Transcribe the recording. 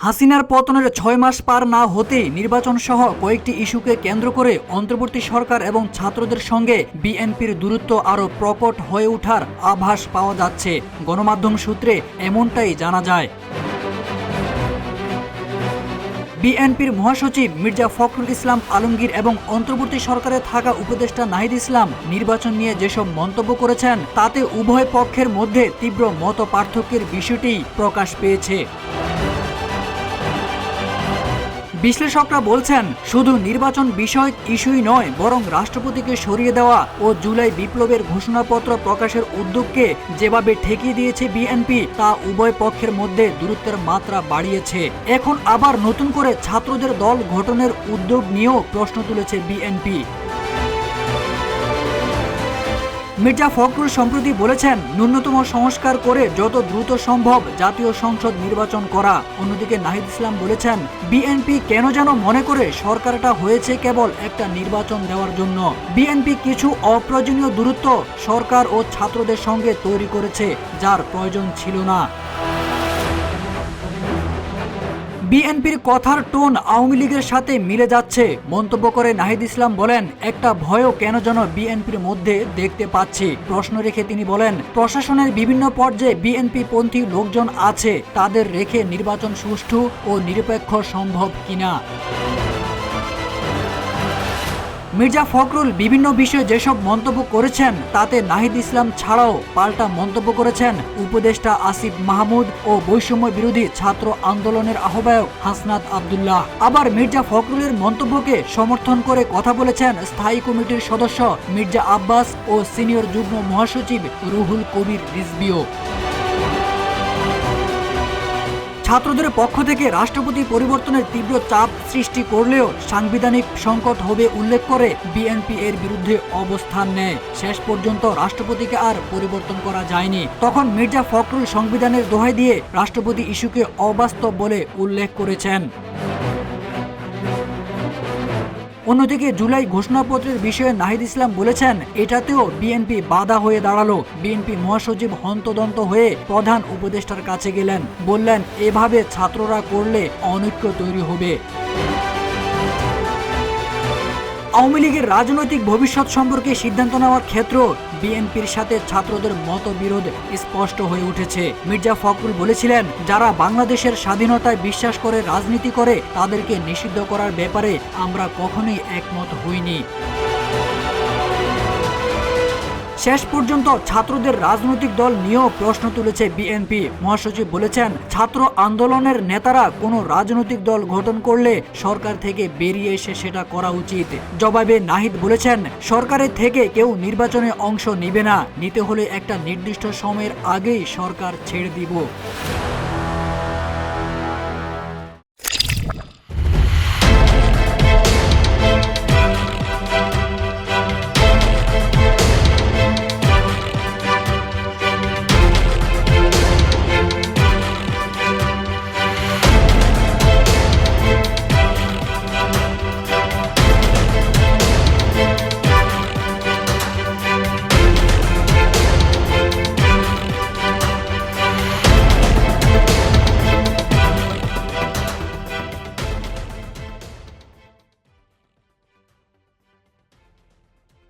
হাসিনার পতনের ৬ মাস পার না হতেই নির্বাচন সহ কয়েকটি ইস্যুকে কেন্দ্র করে অন্তর্বর্তী সরকার এবং ছাত্রদের সঙ্গে বিএনপির দূরত্ব আরও প্রকট হয়ে ওঠার আভাস পাওয়া যাচ্ছে। গণমাধ্যম সূত্রে এমনটাই জানা যায়। বিএনপির মহাসচিব মির্জা ফখরুল ইসলাম আলমগীর এবং অন্তর্বর্তী সরকারে থাকা উপদেষ্টা নাহিদ ইসলাম নির্বাচন নিয়ে যেসব মন্তব্য করেছেন তাতে উভয় পক্ষের মধ্যে তীব্র মতপার্থক্যের বিষয়টি প্রকাশ পেয়েছে। বিশ্লেষকরা বলছেন, শুধু নির্বাচন বিষয়ক ইস্যুই নয়, বরং রাষ্ট্রপতিকে সরিয়ে দেওয়া ও জুলাই বিপ্লবের ঘোষণাপত্র প্রকাশের উদ্যোগকে যেভাবে ঠেকিয়ে দিয়েছে বিএনপি তা উভয় পক্ষের মধ্যে দূরত্বের মাত্রা বাড়িয়েছে। এখন আবার নতুন করে ছাত্রদের দল গঠনের উদ্যোগ নিয়েও প্রশ্ন তুলেছে বিএনপি। মির্জা ফখরুল সম্প্রতি বলেছেন, ন্যূনতম সংস্কার করে যত দ্রুত সম্ভব জাতীয় সংসদ নির্বাচন করা। অন্যদিকে নাহিদ ইসলাম বলেছেন, বিএনপি কেন যেন মনে করে সরকারটা হয়েছে কেবল একটা নির্বাচন দেওয়ার জন্য। বিএনপি কিছু অপ্রয়োজনীয় দূরত্ব সরকার ও ছাত্রদের সঙ্গে তৈরি করেছে, যার প্রয়োজন ছিল না। বিএনপির কথার টোন আওয়ামী লীগের সাথে মিলে যাচ্ছে মন্তব্য করে নাহিদ ইসলাম বলেন, একটা ভয়ও কেন যেন বিএনপির মধ্যে দেখতে পাচ্ছি। প্রশ্ন রেখে তিনি বলেন, প্রশাসনের বিভিন্ন পর্যায়ে বিএনপি পন্থী লোকজন আছে, তাদের রেখে নির্বাচন সুষ্ঠু ও নিরপেক্ষ সম্ভব কিনা। মির্জা ফখরুল বিভিন্ন বিষয়ে যেসব মন্তব্য করেছেন তাতে নাহিদ ইসলাম ছাড়াও পাল্টা মন্তব্য করেছেন উপদেষ্টা আসিফ মাহমুদ ও বৈষম্য বিরোধী ছাত্র আন্দোলনের আহ্বায়ক হাসনাত আব্দুল্লাহ। আবার মির্জা ফখরুলের মন্তব্যকে সমর্থন করে কথা বলেছেন স্থায়ী কমিটির সদস্য মির্জা আব্বাস ও সিনিয়র যুগ্ম মহাসচিব রুহুল কবির রিজভীও। ছাত্রদের পক্ষ থেকে রাষ্ট্রপতি পরিবর্তনের তীব্র চাপ সৃষ্টি করলেও সাংবিধানিক সংকট হবে উল্লেখ করে বিএনপি এর বিরুদ্ধে অবস্থান নেয়। শেষ পর্যন্ত রাষ্ট্রপতিকে আর পরিবর্তন করা যায়নি। তখন মির্জা ফখরুল সংবিধানের দোহাই দিয়ে রাষ্ট্রপতি ইস্যুকে অবাস্তব বলে উল্লেখ করেছেন। অন্যদিকে জুলাই ঘোষণাপত্রের বিষয়ে নাহিদ ইসলাম বলেছেন, এটাতেও বিএনপি বাধা হয়ে দাঁড়ালো। বিএনপি মহাসচিব হন্তদন্ত হয়ে প্রধান উপদেষ্টার কাছে গেলেন, বললেন, এভাবে ছাত্ররা করলে অনৈক্য তৈরি হবে। আওয়ামী লীগের রাজনৈতিক ভবিষ্যৎ সম্পর্কে সিদ্ধান্ত নেওয়ার ক্ষেত্রে বিএনপির সাথে ছাত্রদের মতবিরোধ স্পষ্ট হয়ে উঠেছে। মির্জা ফখরুল বলেছিলেন, যারা বাংলাদেশের স্বাধীনতায় বিশ্বাস করে রাজনীতি করে তাদেরকে নিষিদ্ধ করার ব্যাপারে আমরা কখনোই একমত হইনি। শেষ পর্যন্ত ছাত্রদের রাজনৈতিক দল নিয়েও প্রশ্ন তুলেছে বিএনপি। মহাসচিব বলেছেন, ছাত্র আন্দোলনের নেতারা কোনো রাজনৈতিক দল গঠন করলে সরকার থেকে বেরিয়ে এসে সেটা করা উচিত। জবাবে নাহিদ বলেছেন, সরকারের থেকে কেউ নির্বাচনে অংশ নেবে না, নিতে হলে একটা নির্দিষ্ট সময়ের আগেই সরকার ছেড়ে দিব।